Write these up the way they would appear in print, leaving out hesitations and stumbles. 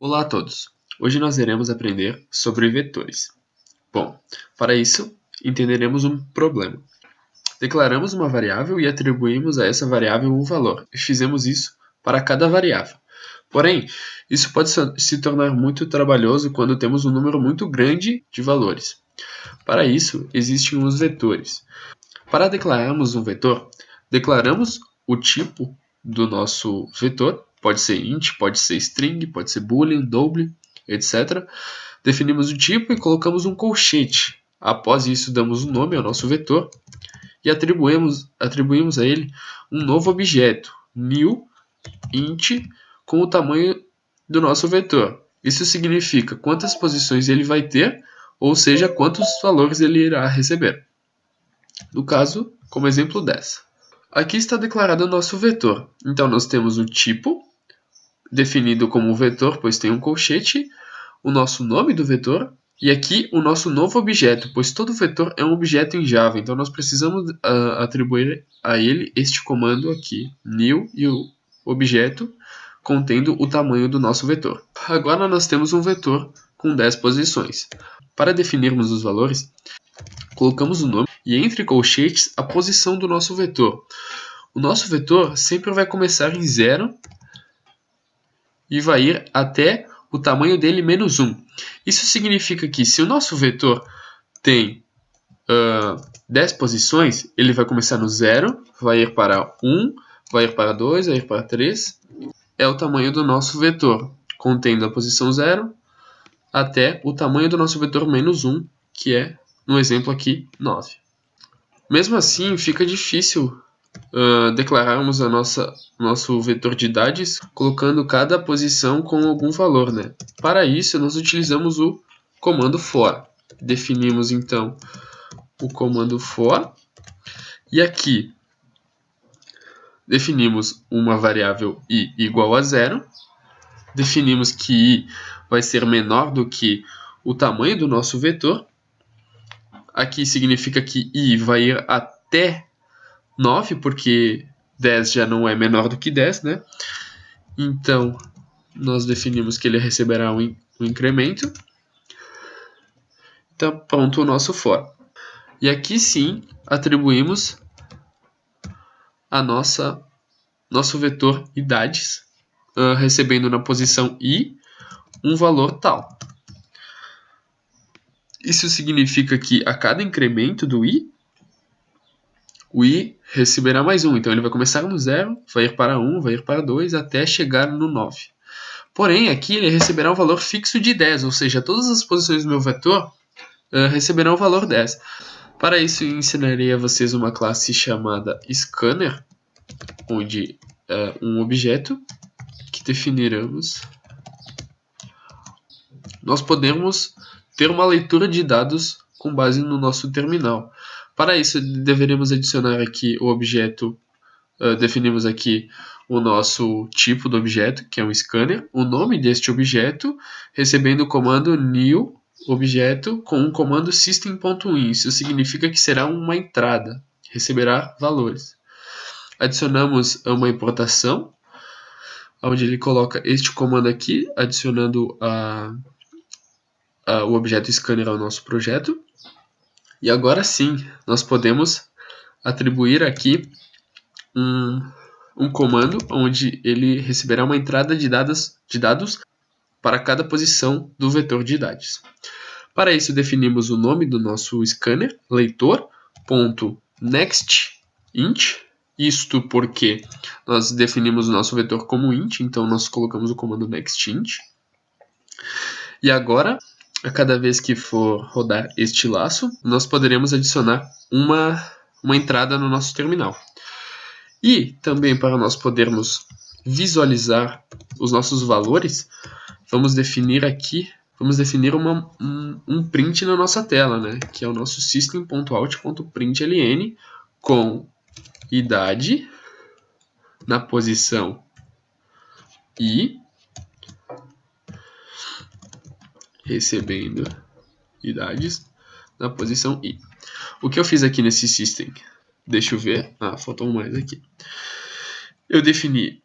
Olá a todos! Hoje nós iremos aprender sobre vetores. Bom, para isso, entenderemos um problema. Declaramos uma variável e atribuímos a essa variável um valor. Fizemos isso para cada variável. Porém, isso pode se tornar muito trabalhoso quando temos um número muito grande de valores. Para isso, existem os vetores. Para declararmos um vetor, declaramos o tipo do nosso vetor. Pode ser int, pode ser string, pode ser boolean, double, etc. Definimos o tipo e colocamos um colchete. Após isso, damos um nome ao nosso vetor e atribuímos a ele um novo objeto, new int, com o tamanho do nosso vetor. Isso significa quantas posições ele vai ter, ou seja, quantos valores ele irá receber. No caso, como exemplo 10. Aqui está declarado o nosso vetor. Então, nós temos o tipo, definido como vetor, pois tem um colchete, o nosso nome do vetor, e aqui o nosso novo objeto, pois todo vetor é um objeto em Java, então nós precisamos atribuir a ele este comando aqui, new, e o objeto contendo o tamanho do nosso vetor. Agora nós temos um vetor com 10 posições. Para definirmos os valores, colocamos o nome e entre colchetes a posição do nosso vetor. O nosso vetor sempre vai começar em 0 e vai ir até o tamanho dele menos 1. Isso significa que se o nosso vetor tem 10 posições, ele vai começar no 0, vai ir para 1, vai ir para 2, vai ir para 3. É o tamanho do nosso vetor, contendo a posição 0 até o tamanho do nosso vetor menos 1, que é, no exemplo aqui, 9. Mesmo assim, fica difícil declararmos nosso vetor de idades colocando cada posição com algum valor, né? Para isso, nós utilizamos o comando for. Definimos, então, o comando for. E aqui, definimos uma variável i igual a 0. Definimos que i vai ser menor do que o tamanho do nosso vetor. Aqui significa que i vai ir até 9, porque 10 já não é menor do que 10, né? Então, nós definimos que ele receberá um incremento. Então, pronto o nosso for. E aqui sim, atribuímos a nosso vetor idades, recebendo na posição i um valor tal. Isso significa que a cada incremento do i, o i receberá mais 1. Então, ele vai começar no 0, vai ir para 1, vai ir para 2, até chegar no 9. Porém, aqui ele receberá um valor fixo de 10, ou seja, todas as posições do meu vetor receberão o valor 10. Para isso, eu ensinarei a vocês uma classe chamada scanner, onde é um objeto que definiremos. Nós podemos ter uma leitura de dados com base no nosso terminal. Para isso, deveremos adicionar aqui o objeto, definimos aqui o nosso tipo do objeto, que é um scanner, o nome deste objeto, recebendo o comando new objeto com o comando system.in. Isso significa que será uma entrada, receberá valores. Adicionamos uma importação, onde ele coloca este comando aqui, adicionando o objeto scanner ao nosso projeto. E agora sim, nós podemos atribuir aqui um comando onde ele receberá uma entrada de dados para cada posição do vetor de idades. Para isso, definimos o nome do nosso scanner, leitor.nextInt. Isto porque nós definimos o nosso vetor como int, então nós colocamos o comando nextInt. E agora, a cada vez que for rodar este laço, nós poderemos adicionar uma entrada no nosso terminal. E também para nós podermos visualizar os nossos valores, vamos definir um print na nossa tela, né? Que é o nosso system.out.println com idade na posição i, recebendo idades na posição i. O que eu fiz aqui nesse system? Deixa eu ver. Faltou mais aqui. Eu defini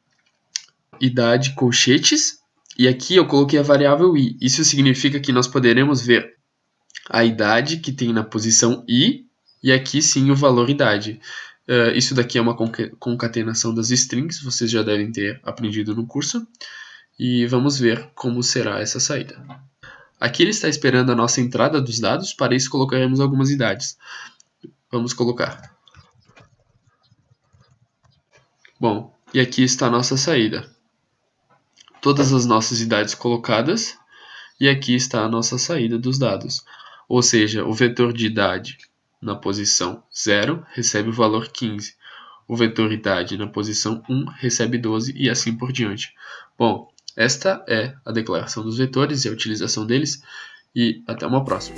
idade colchetes E aqui eu coloquei a variável i. Isso significa que nós poderemos ver a idade que tem na posição i e aqui sim o valor idade. Isso daqui é uma concatenação das strings, vocês já devem ter aprendido no curso. E vamos ver como será essa saída. Aqui ele está esperando a nossa entrada dos dados, para isso colocaremos algumas idades. Vamos colocar. Bom, e aqui está a nossa saída. Todas as nossas idades colocadas, e aqui está a nossa saída dos dados. Ou seja, o vetor de idade na posição 0 recebe o valor 15. O vetor idade na posição 1 recebe 12 e assim por diante. Bom, esta é a declaração dos vetores e a utilização deles, e até uma próxima.